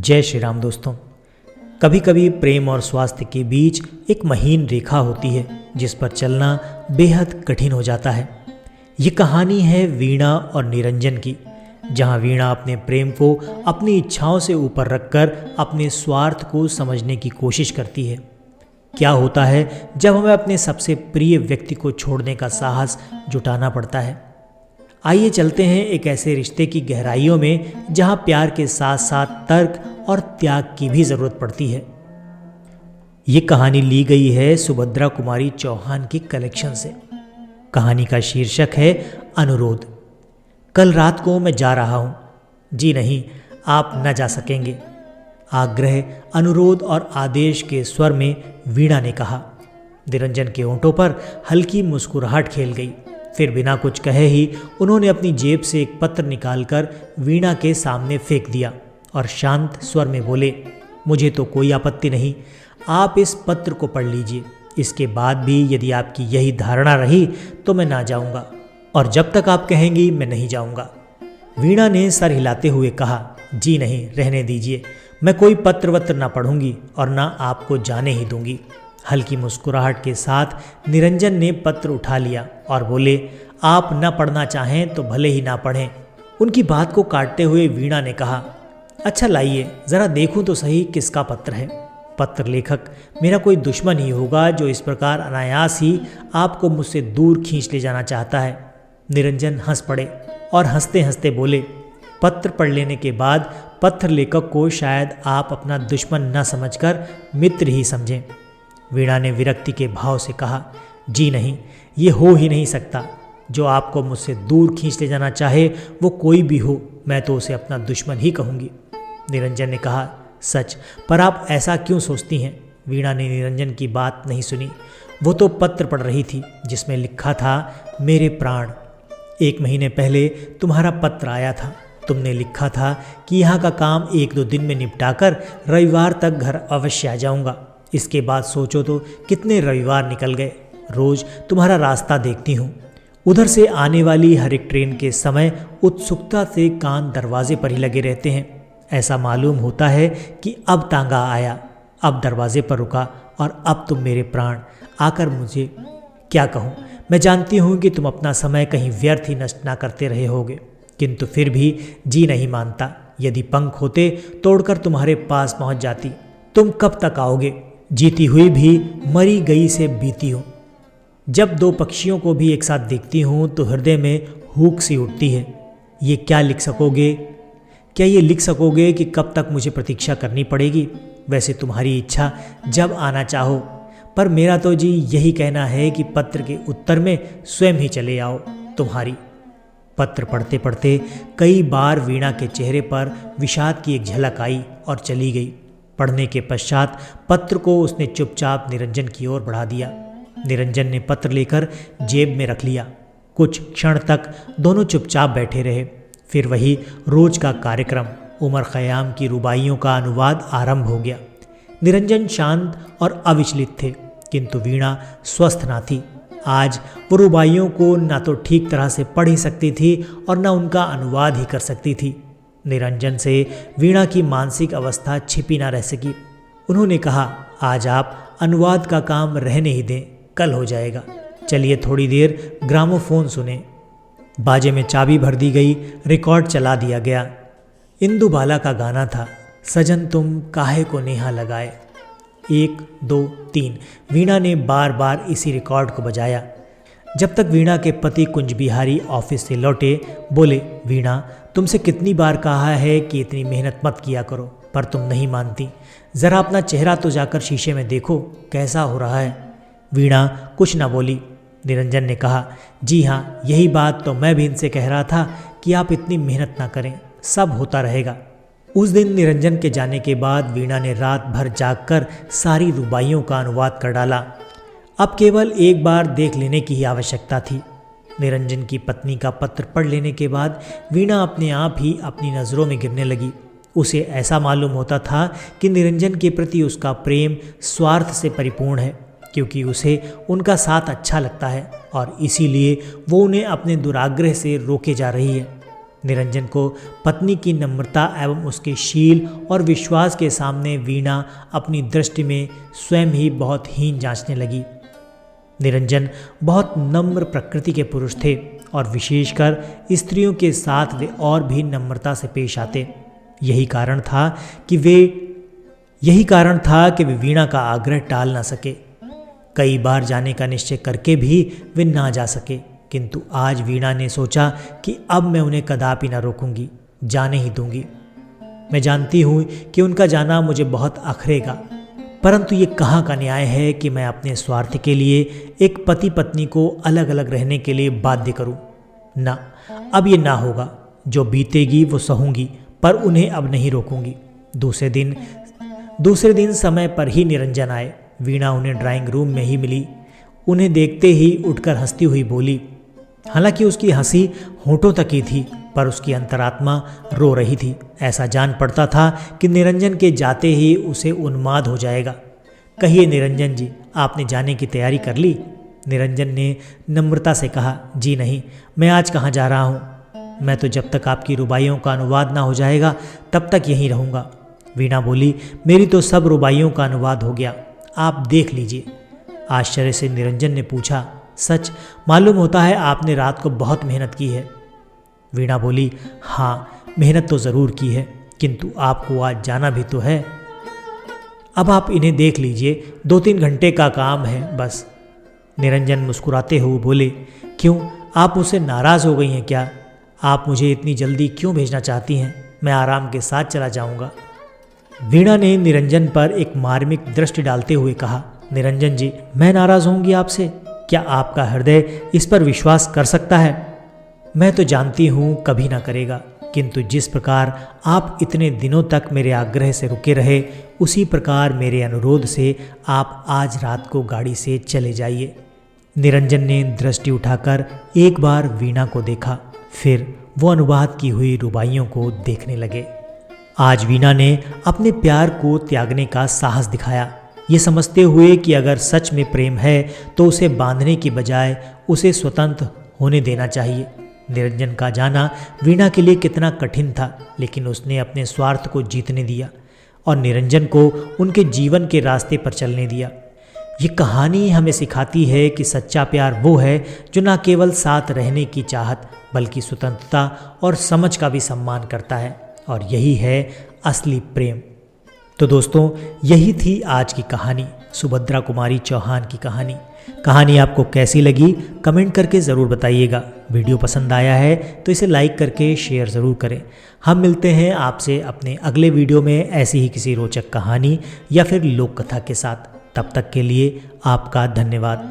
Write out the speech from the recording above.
जय श्री राम दोस्तों। कभी कभी प्रेम और स्वास्थ्य के बीच एक महीन रेखा होती है जिस पर चलना बेहद कठिन हो जाता है। ये कहानी है वीणा और निरंजन की, जहाँ वीणा अपने प्रेम को अपनी इच्छाओं से ऊपर रखकर अपने स्वार्थ को समझने की कोशिश करती है। क्या होता है जब हमें अपने सबसे प्रिय व्यक्ति को छोड़ने का साहस जुटाना पड़ता है। आइए चलते हैं एक ऐसे रिश्ते की गहराइयों में जहां प्यार के साथ साथ तर्क और त्याग की भी जरूरत पड़ती है। ये कहानी ली गई है सुभद्रा कुमारी चौहान की कलेक्शन से। कहानी का शीर्षक है अनुरोध। कल रात को मैं जा रहा हूं। जी नहीं, आप न जा सकेंगे। आग्रह, अनुरोध और आदेश के स्वर में वीणा ने कहा। निरंजन के होंठों पर हल्की मुस्कुराहट खेल गई। फिर बिना कुछ कहे ही उन्होंने अपनी जेब से एक पत्र निकालकर वीणा के सामने फेंक दिया और शांत स्वर में बोले, मुझे तो कोई आपत्ति नहीं, आप इस पत्र को पढ़ लीजिए। इसके बाद भी यदि आपकी यही धारणा रही तो मैं ना जाऊंगा, और जब तक आप कहेंगी मैं नहीं जाऊंगा। वीणा ने सर हिलाते हुए कहा, जी नहीं, रहने दीजिए, मैं कोई पत्र वत्र ना पढ़ूंगी और ना आपको जाने ही दूंगी। हल्की मुस्कुराहट के साथ निरंजन ने पत्र उठा लिया और बोले, आप न पढ़ना चाहें तो भले ही ना पढ़ें। उनकी बात को काटते हुए वीणा ने कहा, अच्छा लाइए, ज़रा देखूं तो सही किसका पत्र है। पत्र लेखक मेरा कोई दुश्मन ही होगा जो इस प्रकार अनायास ही आपको मुझसे दूर खींच ले जाना चाहता है। निरंजन हंस पड़े और हंसते हंसते बोले, पत्र पढ़ लेने के बाद पत्र लेखक को शायद आप अपना दुश्मन न समझकर मित्र ही समझें। वीणा ने विरक्ति के भाव से कहा, जी नहीं, ये हो ही नहीं सकता। जो आपको मुझसे दूर खींच ले जाना चाहे वो कोई भी हो, मैं तो उसे अपना दुश्मन ही कहूँगी। निरंजन ने कहा, सच, पर आप ऐसा क्यों सोचती हैं? वीणा ने निरंजन की बात नहीं सुनी। वो तो पत्र पढ़ रही थी जिसमें लिखा था, मेरे प्राण, 1 महीने पहले तुम्हारा पत्र आया था। तुमने लिखा था कि यहाँ का काम 1-2 दिन में निपटाकर रविवार तक घर अवश्य आ जाऊँगा। इसके बाद सोचो तो कितने रविवार निकल गए। रोज तुम्हारा रास्ता देखती हूँ। उधर से आने वाली हर एक ट्रेन के समय उत्सुकता से कान दरवाजे पर ही लगे रहते हैं। ऐसा मालूम होता है कि अब तांगा आया, अब दरवाजे पर रुका और अब तुम मेरे प्राण आकर मुझे क्या कहूँ। मैं जानती हूँ कि तुम अपना समय कहीं व्यर्थ ही नष्ट ना करते रहे होगे, किंतु फिर भी जी नहीं मानता। यदि पंख होते तोड़कर तुम्हारे पास पहुँच जाती। तुम कब तक आओगे? जीती हुई भी मरी गई से बीती हूँ। जब 2 पक्षियों को भी एक साथ देखती हूँ तो हृदय में हूक सी उठती है। ये क्या लिख सकोगे? क्या ये लिख सकोगे कि कब तक मुझे प्रतीक्षा करनी पड़ेगी? वैसे तुम्हारी इच्छा जब आना चाहो, पर मेरा तो जी यही कहना है कि पत्र के उत्तर में स्वयं ही चले आओ। तुम्हारी। पत्र पढ़ते पढ़ते कई बार वीणा के चेहरे पर विषाद की एक झलक आई और चली गई। पढ़ने के पश्चात पत्र को उसने चुपचाप निरंजन की ओर बढ़ा दिया। निरंजन ने पत्र लेकर जेब में रख लिया। कुछ क्षण तक दोनों चुपचाप बैठे रहे। फिर वही रोज का कार्यक्रम, उमर खयाम की रुबाइयों का अनुवाद आरंभ हो गया। निरंजन शांत और अविचलित थे, किंतु वीणा स्वस्थ ना थी। आज वो रुबाइयों को ना तो ठीक तरह से पढ़ ही सकती थी और न उनका अनुवाद ही कर सकती थी। निरंजन से वीणा की मानसिक अवस्था छिपी ना रह सकी। उन्होंने कहा, आज आप अनुवाद का काम रहने ही दें, कल हो जाएगा। चलिए थोड़ी देर ग्रामोफोन सुने। बाजे में चाबी भर दी गई, रिकॉर्ड चला दिया गया। इंदुबाला का गाना था, सजन तुम काहे को नेहा लगाए। 1 2 3 वीणा ने बार बार इसी रिकॉर्ड को बजाया। जब तक वीणा के पति कुंज बिहारी ऑफिस से लौटे, बोले, वीणा, तुमसे कितनी बार कहा है कि इतनी मेहनत मत किया करो, पर तुम नहीं मानती। ज़रा अपना चेहरा तो जाकर शीशे में देखो, कैसा हो रहा है। वीणा कुछ ना बोली। निरंजन ने कहा, जी हाँ, यही बात तो मैं भी इनसे कह रहा था कि आप इतनी मेहनत ना करें, सब होता रहेगा। उस दिन निरंजन के जाने के बाद वीणा ने रात भर जागकर सारी रुबाइयों का अनुवाद कर डाला। अब केवल एक बार देख लेने की ही आवश्यकता थी। निरंजन की पत्नी का पत्र पढ़ लेने के बाद वीणा अपने आप ही अपनी नज़रों में गिरने लगी। उसे ऐसा मालूम होता था कि निरंजन के प्रति उसका प्रेम स्वार्थ से परिपूर्ण है, क्योंकि उसे उनका साथ अच्छा लगता है और इसीलिए वो उन्हें अपने दुराग्रह से रोके जा रही है। निरंजन को पत्नी की नम्रता एवं उसके शील और विश्वास के सामने वीणा अपनी दृष्टि में स्वयं ही बहुत हीन जांचने लगी। निरंजन बहुत नम्र प्रकृति के पुरुष थे और विशेषकर स्त्रियों के साथ वे और भी नम्रता से पेश आते। यही कारण था कि वे वीणा का आग्रह टाल ना सके। कई बार जाने का निश्चय करके भी वे ना जा सके, किंतु आज वीणा ने सोचा कि अब मैं उन्हें कदापि ना रोकूंगी, जाने ही दूंगी। मैं जानती हूँ कि उनका जाना मुझे बहुत अखरेगा, परंतु ये कहाँ का न्याय है कि मैं अपने स्वार्थ के लिए एक पति पत्नी को अलग अलग रहने के लिए बाध्य करूं। ना, अब ये ना होगा। जो बीतेगी वो सहूंगी, पर उन्हें अब नहीं रोकूंगी। दूसरे दिन समय पर ही निरंजन आए। वीणा उन्हें ड्राइंग रूम में ही मिली। उन्हें देखते ही उठकर हंसती हुई बोली। हालांकि उसकी हंसी होठों तक ही थी, पर उसकी अंतरात्मा रो रही थी। ऐसा जान पड़ता था कि निरंजन के जाते ही उसे उन्माद हो जाएगा। कहिए निरंजन जी, आपने जाने की तैयारी कर ली? निरंजन ने नम्रता से कहा। जी नहीं, मैं आज कहाँ जा रहा हूँ। मैं तो जब तक आपकी रुबाइयों का अनुवाद ना हो जाएगा तब तक यहीं रहूँगा। वीणा बोली। मेरी तो सब रुबाइयों का अनुवाद हो गया, आप देख लीजिए। आश्चर्य से निरंजन ने पूछा। सच? मालूम होता है आपने रात को बहुत मेहनत की है। वीणा बोली। हाँ, मेहनत तो ज़रूर की है, किंतु आपको आज जाना भी तो है। अब आप इन्हें देख लीजिए, 2-3 घंटे का काम है बस। निरंजन मुस्कुराते हुए बोले। क्यों, आप मुझसे नाराज़ हो गई हैं क्या? आप मुझे इतनी जल्दी क्यों भेजना चाहती हैं? मैं आराम के साथ चला जाऊंगा। वीणा ने निरंजन पर एक मार्मिक दृष्टि डालते हुए कहा। निरंजन जी, मैं नाराज़ होंगी आपसे? क्या आपका हृदय इस पर विश्वास कर सकता है? मैं तो जानती हूँ कभी ना करेगा, किंतु जिस प्रकार आप इतने दिनों तक मेरे आग्रह से रुके रहे, उसी प्रकार मेरे अनुरोध से आप आज रात को गाड़ी से चले जाइए। निरंजन ने दृष्टि उठाकर एक बार वीणा को देखा, फिर वो अनुवाद की हुई रुबाइयों को देखने लगे। आज वीणा ने अपने प्यार को त्यागने का साहस दिखाया, ये समझते हुए कि अगर सच में प्रेम है तो उसे बांधने की बजाय उसे स्वतंत्र होने देना चाहिए। निरंजन का जाना वीणा के लिए कितना कठिन था, लेकिन उसने अपने स्वार्थ को जीतने दिया और निरंजन को उनके जीवन के रास्ते पर चलने दिया। ये कहानी हमें सिखाती है कि सच्चा प्यार वो है जो न केवल साथ रहने की चाहत बल्कि स्वतंत्रता और समझ का भी सम्मान करता है, और यही है असली प्रेम। तो दोस्तों, यही थी आज की कहानी, सुभद्रा कुमारी चौहान की कहानी। कहानी आपको कैसी लगी कमेंट करके ज़रूर बताइएगा। वीडियो पसंद आया है तो इसे लाइक करके शेयर ज़रूर करें। हम मिलते हैं आपसे अपने अगले वीडियो में ऐसी ही किसी रोचक कहानी या फिर लोक कथा के साथ। तब तक के लिए आपका धन्यवाद।